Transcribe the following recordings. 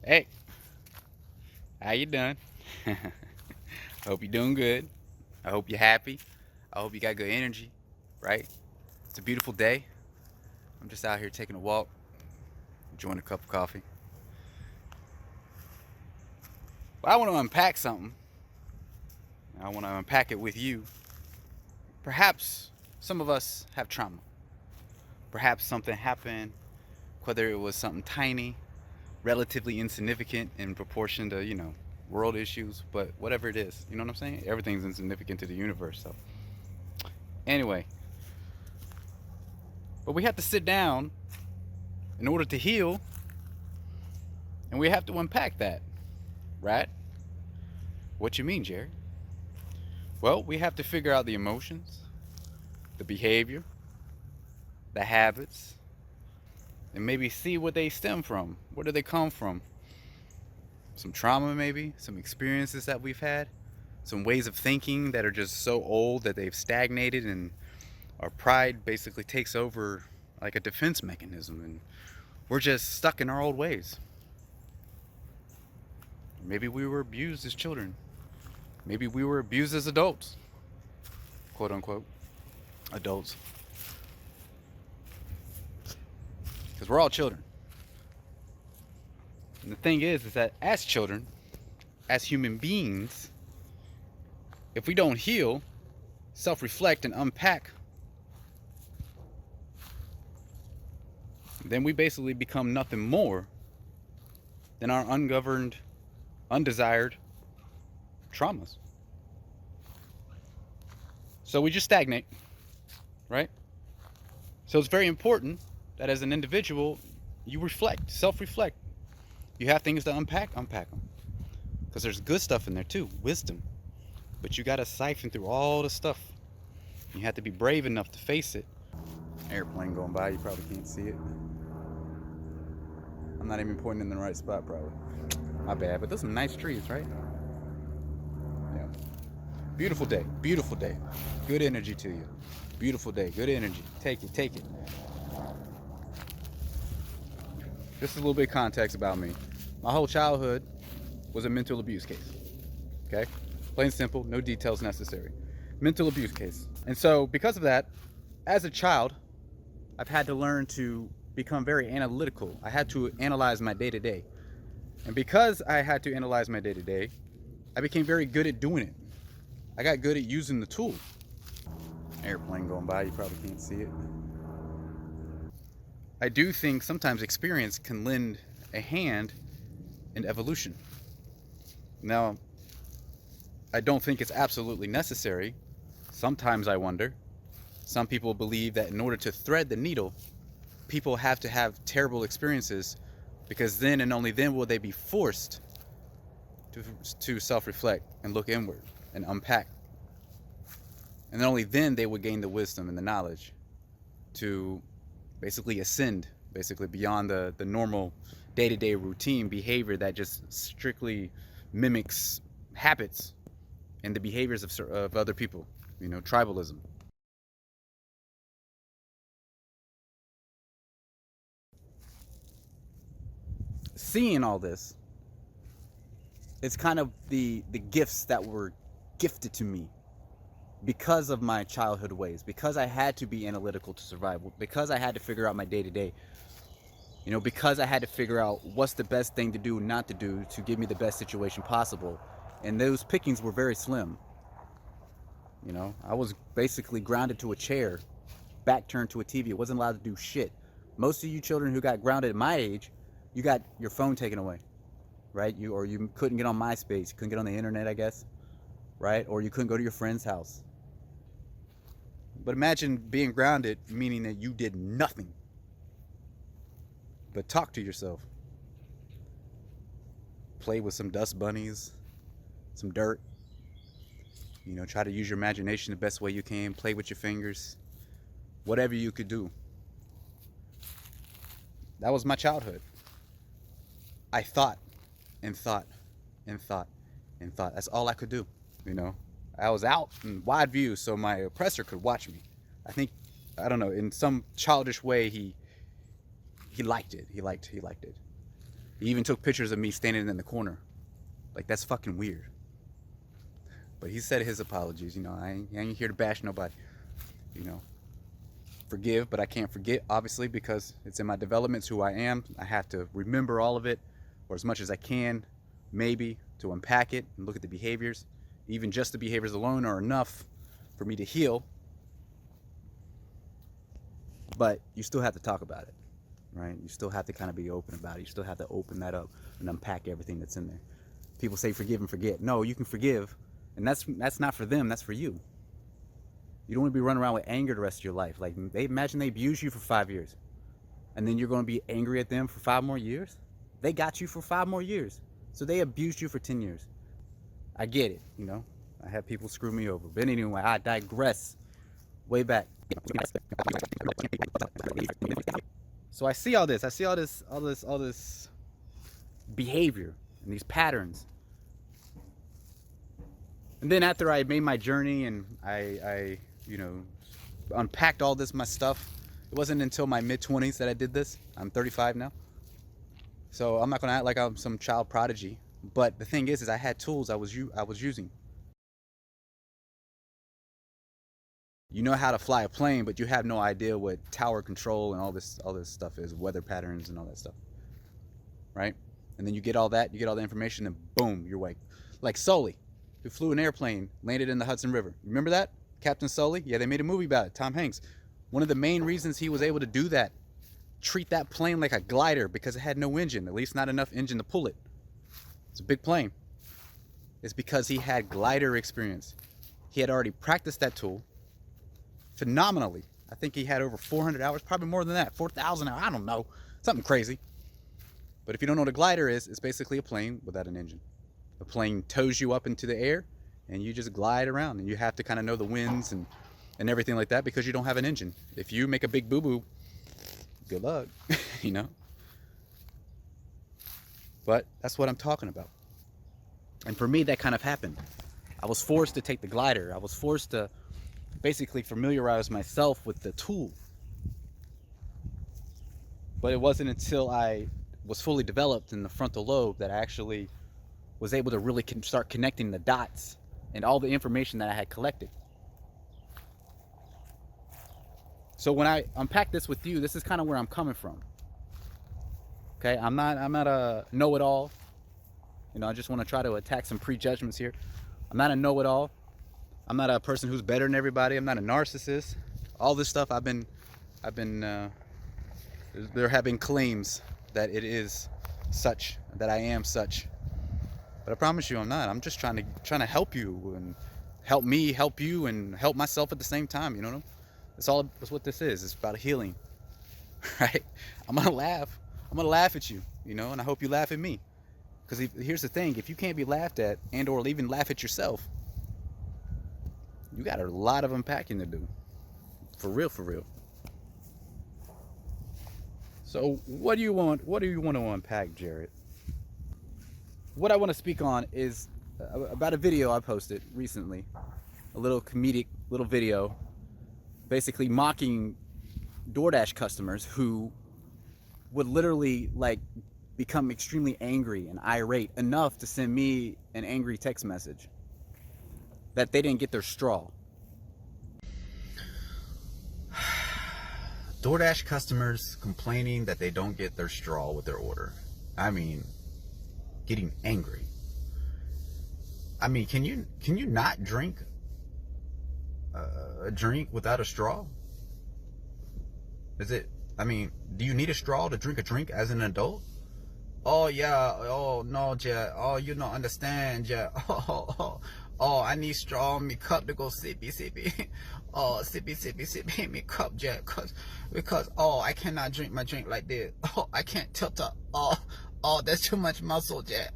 Hey, how you doing? I hope you're doing good. I hope you're happy. I hope you got good energy, right? It's a beautiful day. I'm just out here taking a walk, enjoying a cup of coffee. But I want to unpack something. I want to unpack it with you. Perhaps some of us have trauma. Perhaps something happened, whether it was something tiny, relatively insignificant in proportion to, world issues, but whatever it is, you know what I'm saying? Everything's insignificant to the universe. So, anyway, but we have to sit down in order to heal, and we have to unpack that, right? What you mean, Jerry? Well, we have to figure out the emotions, the behavior, the habits, and maybe see what they stem from. Where do they come from? Some trauma, maybe, some experiences that we've had, some ways of thinking that are just so old that they've stagnated, and our pride basically takes over like a defense mechanism, and we're just stuck in our old ways. Maybe we were abused as children. Maybe we were abused as adults, quote unquote, adults. Because we're all children. And the thing is that as children, as human beings, if we don't heal, self reflect, and unpack, then we basically become nothing more than our ungoverned, undesired traumas. So we just stagnate, right? So it's very important that as an individual, you reflect, self reflect. You have things to unpack them. Because there's good stuff in there too, wisdom. But you got to siphon through all the stuff. You have to be brave enough to face it. Airplane going by, you probably can't see it. I'm not even pointing in the right spot, probably. My bad, but those are some nice trees, right? Yeah. Beautiful day, beautiful day. Good energy to you. Beautiful day, good energy. Take it, take it. Just a little bit of context about me. My whole childhood was a mental abuse case. Okay? Plain and simple, no details necessary. Mental abuse case. And so, because of that, as a child, I've had to learn to become very analytical. I had to analyze my day to day. And because I had to analyze my day to day, I became very good at doing it. I got good at using the tool. Airplane going by, you probably can't see it. I do think sometimes experience can lend a hand in evolution. Now, I don't think it's absolutely necessary. Sometimes I wonder. Some people believe that in order to thread the needle, people have to have terrible experiences, because then and only then will they be forced to self-reflect and look inward and unpack. And then only then they would gain the wisdom and the knowledge to basically ascend, basically beyond the normal day-to-day routine behavior that just strictly mimics habits and the behaviors of other people, tribalism. Seeing all this, it's kind of the gifts that were gifted to me because of my childhood ways, because I had to be analytical to survive, because I had to figure out my day to day, because I had to figure out what's the best thing to do, not to do, to give me the best situation possible. And those pickings were very slim. I was basically grounded to a chair, back turned to a TV. I wasn't allowed to do shit. Most of you children who got grounded at my age, you got your phone taken away, right? You couldn't get on MySpace, you couldn't get on the internet, I guess, right? Or you couldn't go to your friend's house. But imagine being grounded, meaning that you did nothing but talk to yourself, play with some dust bunnies, some dirt, try to use your imagination the best way you can, play with your fingers, whatever you could do. That was my childhood. I thought and thought and thought and thought. That's all I could do. I was out in wide view so my oppressor could watch me. I don't know, in some childish way he liked it. He liked it. He even took pictures of me standing in the corner. Like, that's fucking weird. But he said his apologies. You know, I ain't here to bash nobody. You know, forgive, but I can't forget, obviously, because it's in my development. It's who I am. I have to remember all of it, or as much as I can, maybe, to unpack it and look at the behaviors. Even just the behaviors alone are enough for me to heal. But you still have to talk about it, right? You still have to kind of be open about it. You still have to open that up and unpack everything that's in there. People say forgive and forget. No, you can forgive, and that's not for them. That's for you. You don't want to be running around with anger the rest of your life. Like, imagine they abuse you for 5 years, and then you're going to be angry at them for 5 more years. They got you for 5 more years, so they abused you for 10 years. I get it, you know. I had people screw me over, but anyway, I digress. Way back. So I see all this. I see all this behavior and these patterns. And then after I made my journey and I you know, unpacked all this, my stuff, it wasn't until my mid-20s that I did this. I'm 35 now. So I'm not gonna act like I'm some child prodigy. But the thing is I had tools I was using. You know how to fly a plane, but you have no idea what tower control and all this stuff is, weather patterns and all that stuff, right? And then you get all that, you get all the information, and boom, you're like Sully, who flew an airplane, landed in the Hudson River. Remember that? Captain Sully? Yeah, they made a movie about it, Tom Hanks. One of the main reasons he was able to do that, treat that plane like a glider, because it had no engine, at least not enough engine to pull it. It's a big plane. It's because he had glider experience. He had already practiced that tool phenomenally. I think he had over 400 hours, probably more than that, 4,000 hours, I don't know, something crazy. But if you don't know what a glider is, it's basically a plane without an engine. The plane tows you up into the air and you just glide around, and you have to kind of know the winds and everything like that, because you don't have an engine. If you make a big boo-boo, good luck, you know. But that's what I'm talking about. And for me, that kind of happened. I was forced to take the glider. I was forced to basically familiarize myself with the tool. But it wasn't until I was fully developed in the frontal lobe that I actually was able to really start connecting the dots and all the information that I had collected. So when I unpack this with you, this is kind of where I'm coming from. Okay, I'm not a know-it-all. You know, I just want to try to attack some prejudgments here. I'm not a know-it-all. I'm not a person who's better than everybody. I'm not a narcissist. All this stuff there have been claims that it is such, that I am such. But I promise you I'm not. I'm just trying to help you, and help me help you, and help myself at the same time, you know? That's what this is. It's about healing. Right? I'm gonna laugh at you, you know, and I hope you laugh at me. Because here's the thing, if you can't be laughed at and or even laugh at yourself, you got a lot of unpacking to do. For real, for real. So what do you want to unpack, Jared? What I want to speak on is about a video I posted recently. A little comedic little video, basically mocking DoorDash customers who would literally like become extremely angry and irate enough to send me an angry text message that they didn't get their straw. DoorDash customers complaining that they don't get their straw with their order. I mean, getting angry. I mean, can you not drink a drink without a straw? I mean, do you need a straw to drink a drink as an adult? Oh yeah, oh no, Jet. Oh, you don't understand, Jet. Oh, I need straw in me cup to go sippy. Oh, sippy me cup, Jet. Because oh, I cannot drink my drink like this. Oh, I can't tilt up. Oh, that's too much muscle, Jet.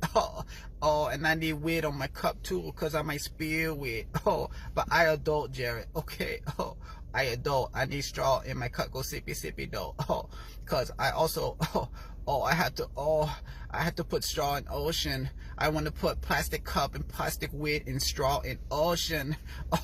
Oh, and I need weight on my cup too, because I might spill weight. Oh, but I adult, Jared. Okay. Oh, I adult. I need straw in my cup. Go sippy though. Oh, because I also I had to put straw in ocean. I want to put plastic cup and plastic wig and straw in ocean.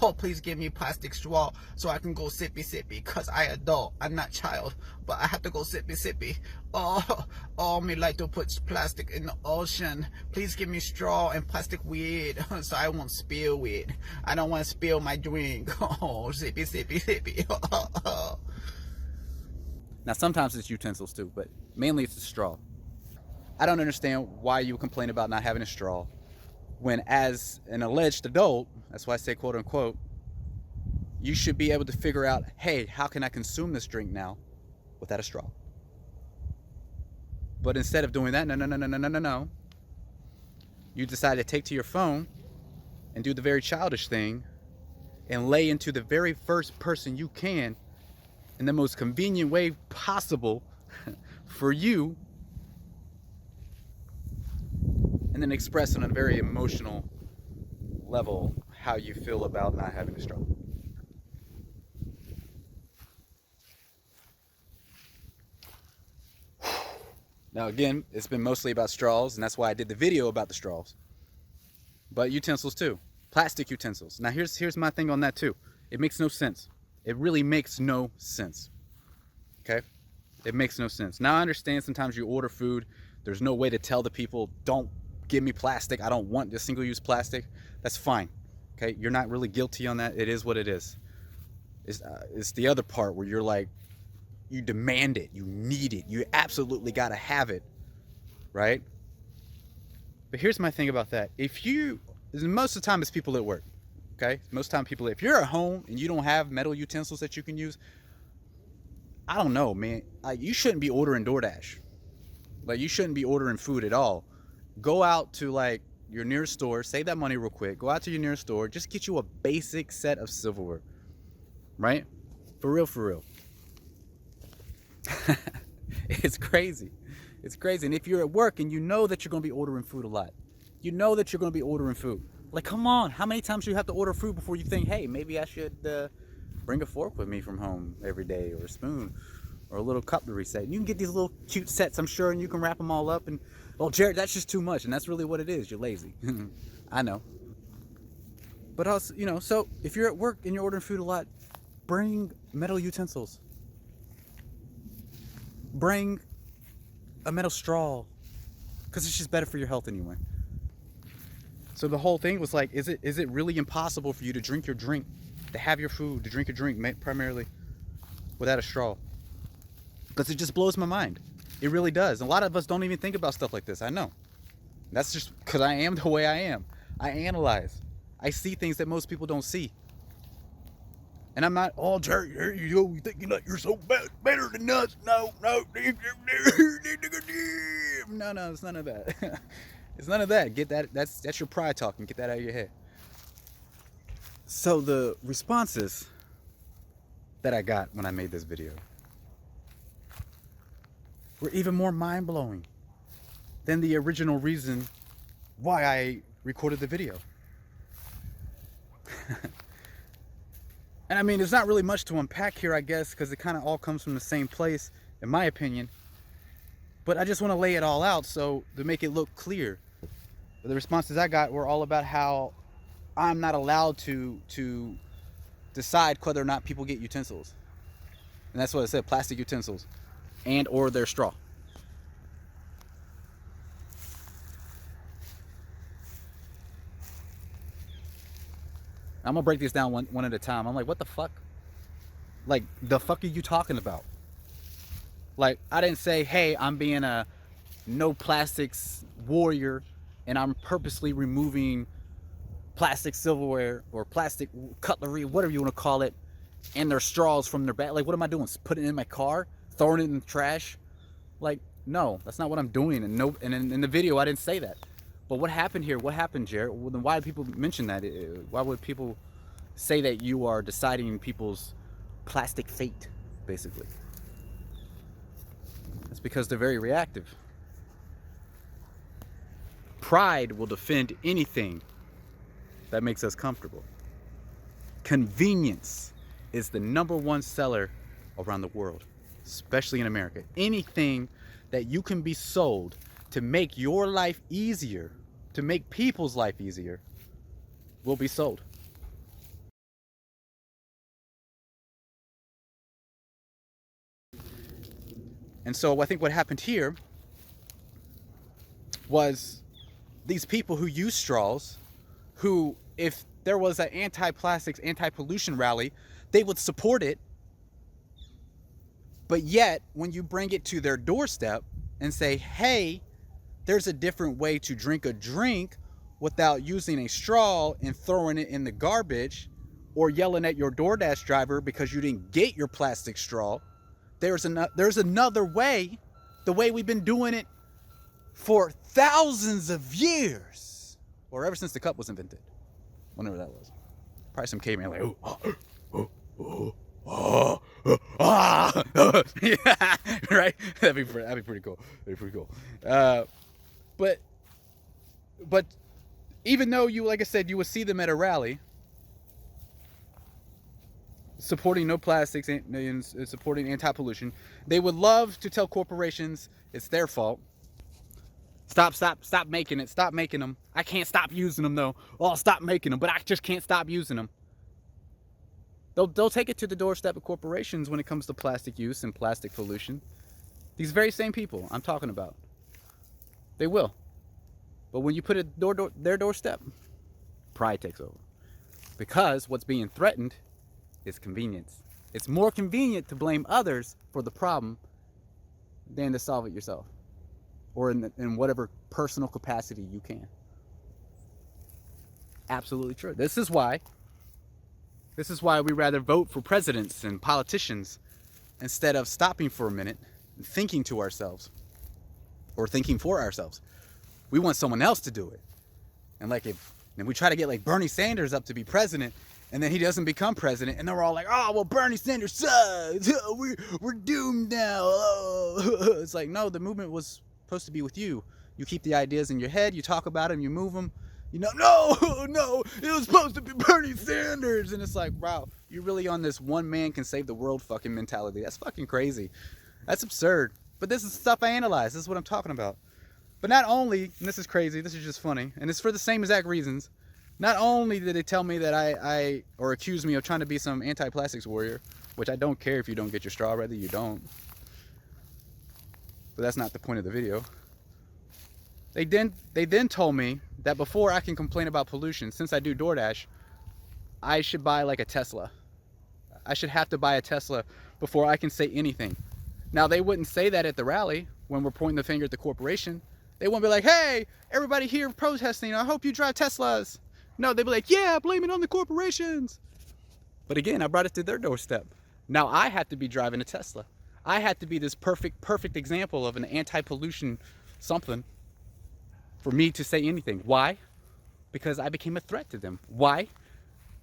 Oh, please give me plastic straw so I can go sippy sippy, cause I adult, I'm not child, but I have to go sippy sippy. Oh, me like to put plastic in the ocean. Please give me straw and plastic wig so I won't spill it. I don't want to spill my drink. Oh, sippy sippy sippy. Now, sometimes it's utensils too, but mainly it's the straw. I don't understand why you complain about not having a straw when, as an alleged adult, that's why I say quote unquote, you should be able to figure out, hey, how can I consume this drink now without a straw? But instead of doing that, no. You decide to take to your phone and do the very childish thing and lay into the very first person you can in the most convenient way possible for you, and then express on a very emotional level how you feel about not having a straw. Now again, it's been mostly about straws, and that's why I did the video about the straws. But utensils too. Plastic utensils. Now here's my thing on that too. It makes no sense. It really makes no sense. Okay? It makes no sense. Now I understand sometimes you order food, there's no way to tell the people, don't give me plastic, I don't want this single-use plastic. That's fine. Okay? You're not really guilty on that. It is what it is. It's the other part where you're like, you demand it, you need it, you absolutely got to have it, right? But here's my thing about that. Most of the time it's people at work, okay? Most of the time people, if you're at home and you don't have metal utensils that you can use, I don't know, man. Like, you shouldn't be ordering DoorDash. Like, you shouldn't be ordering food at all. Go out to like your nearest store, save that money real quick, go out to your nearest store, just get you a basic set of silverware, right? For real. It's crazy. It's crazy. And if you're at work and you know that you're going to be ordering food a lot, you know that you're going to be ordering food. Like, come on. How many times do you have to order food before you think, hey, maybe I should bring a fork with me from home every day, or a spoon, or a little cutlery set? And you can get these little cute sets, I'm sure, and you can wrap them all up. And, well, Jared, that's just too much. And that's really what it is. You're lazy. I know. But also, so if you're at work and you're ordering food a lot, bring metal utensils. Bring a metal straw, because it's just better for your health anyway. So the whole thing was like, is it really impossible for you to drink your drink, to have your food, to drink your drink primarily without a straw? Because it just blows my mind. It really does. A lot of us don't even think about stuff like this. I know. That's just because I am the way I am. I analyze. I see things that most people don't see. And I'm not, oh, Jerry, here you go, you thinking that you're so better than us. No, it's none of that. It's none of that. Get that, that's your pride talking. Get that out of your head. So the responses that I got when I made this video were even more mind-blowing than the original reason why I recorded the video. And I mean, there's not really much to unpack here, I guess, because it kind of all comes from the same place, in my opinion. But I just want to lay it all out so to make it look clear. The responses I got were all about how I'm not allowed to decide whether or not people get utensils. And that's what it said, plastic utensils and or their straw. I'm gonna break this down one at a time. I'm like, what the fuck? Like, the fuck are you talking about? Like, I didn't say, hey, I'm being a no plastics warrior and I'm purposely removing plastic silverware or plastic cutlery, whatever you want to call it, and their straws from their bag. Like, what am I doing? Putting it in my car? Throwing it in the trash? Like, no, that's not what I'm doing. And in the video, I didn't say that. But what happened here? What happened, Jared? Well, then why do people mention that? Why would people say that you are deciding people's plastic fate, basically? That's because they're very reactive. Pride will defend anything that makes us comfortable. Convenience is the #1 seller around the world, especially in America. Anything that you can be sold to make your life easier to make people's life easier will be sold. And so I think what happened here was these people who use straws, who, if there was an anti-plastics, anti-pollution rally, they would support it. But yet, when you bring it to their doorstep and say, hey, there's a different way to drink a drink without using a straw and throwing it in the garbage, or yelling at your DoorDash driver because you didn't get your plastic straw, there's another way, the way we've been doing it for thousands of years, or ever since the cup was invented, whenever that was. Probably some caveman like, yeah, right? That'd be pretty cool. But even though you, like I said, you would see them at a rally supporting no plastics and supporting anti-pollution, they would love to tell corporations it's their fault. Stop making it. Stop making them. I can't stop using them though. Oh, I'll stop making them, but I just can't stop using them. They'll take it to the doorstep of corporations when it comes to plastic use and plastic pollution. These very same people I'm talking about. They will. But when you put it their doorstep, pride takes over. Because what's being threatened is convenience. It's more convenient to blame others for the problem than to solve it yourself, or in whatever personal capacity you can. Absolutely true. This is why we rather vote for presidents and politicians instead of stopping for a minute and thinking to ourselves or thinking for ourselves. We want someone else to do it. And we try to get like Bernie Sanders up to be president, and then he doesn't become president, and then we're all like, oh, well, Bernie Sanders sucks. We're doomed now. Oh. It's like, no, the movement was supposed to be with you. You keep the ideas in your head, you talk about them, you move them. You know, no, it was supposed to be Bernie Sanders. And it's like, wow, you're really on this one man can save the world fucking mentality. That's fucking crazy. That's absurd. But this is stuff I analyze. This is what I'm talking about. But not only, and this is crazy, this is just funny, and it's for the same exact reasons, not only did they tell me that or accuse me of trying to be some anti-plastics warrior, which I don't care if you don't get your straw, rather you don't. But that's not the point of the video. They then told me that before I can complain about pollution, since I do DoorDash, I should buy like a Tesla. I should have to buy a Tesla before I can say anything. Now, they wouldn't say that at the rally when we're pointing the finger at the corporation. They wouldn't be like, hey, everybody here protesting, I hope you drive Teslas. No, they'd be like, yeah, blame it on the corporations. But again, I brought it to their doorstep. Now I have to be driving a Tesla. I had to be this perfect example of an anti-pollution something for me to say anything. Why? Because I became a threat to them. Why?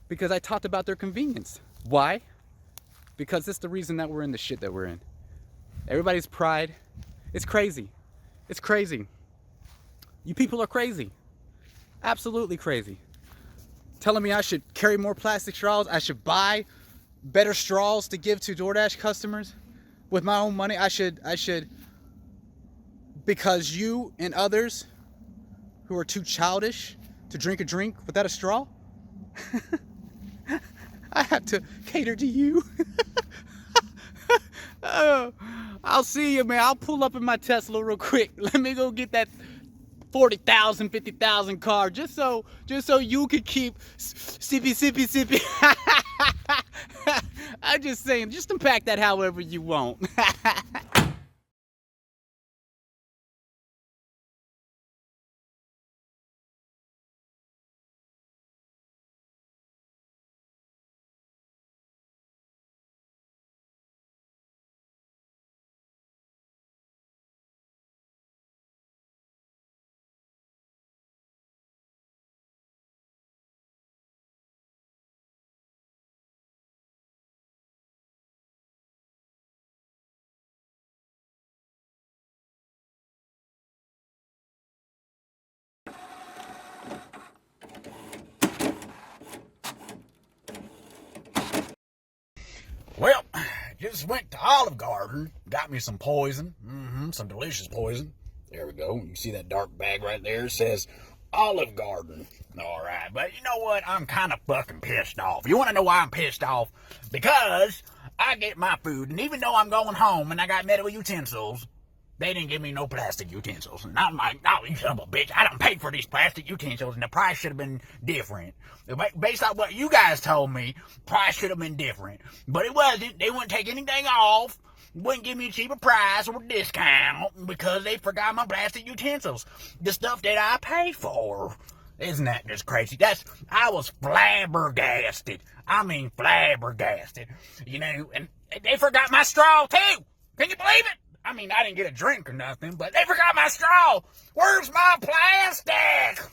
Because I talked about their convenience. Why? Because it's the reason that we're in the shit that we're in. Everybody's pride. It's crazy. It's crazy. You people are crazy. Absolutely crazy. Telling me I should carry more plastic straws. I should buy better straws to give to DoorDash customers with my own money. I should, because you and others who are too childish to drink a drink without a straw, I have to cater to you. I'll see you, man. I'll pull up in my Tesla real quick. Let me go get that 40,000, 50,000 car just so you could keep sippy. I'm just saying, just unpack that however you want. Well, just went to Olive Garden, got me some poison, some delicious poison. There we go. You see that dark bag right there? It says Olive Garden. All right, but you know what? I'm kind of fucking pissed off. You want to know why I'm pissed off? Because I get my food, and even though I'm going home and I got metal utensils, they didn't give me no plastic utensils. And I'm like, no, you son of a bitch, I don't pay for these plastic utensils, and the price should have been different. Based on what you guys told me, price should have been different. But it wasn't. They wouldn't take anything off. Wouldn't give me a cheaper price or discount because they forgot my plastic utensils. The stuff that I pay for. Isn't that just crazy? I was flabbergasted. I mean flabbergasted. You know, and they forgot my straw too. Can you believe it? I mean, I didn't get a drink or nothing, but they forgot my straw. Where's my plastic?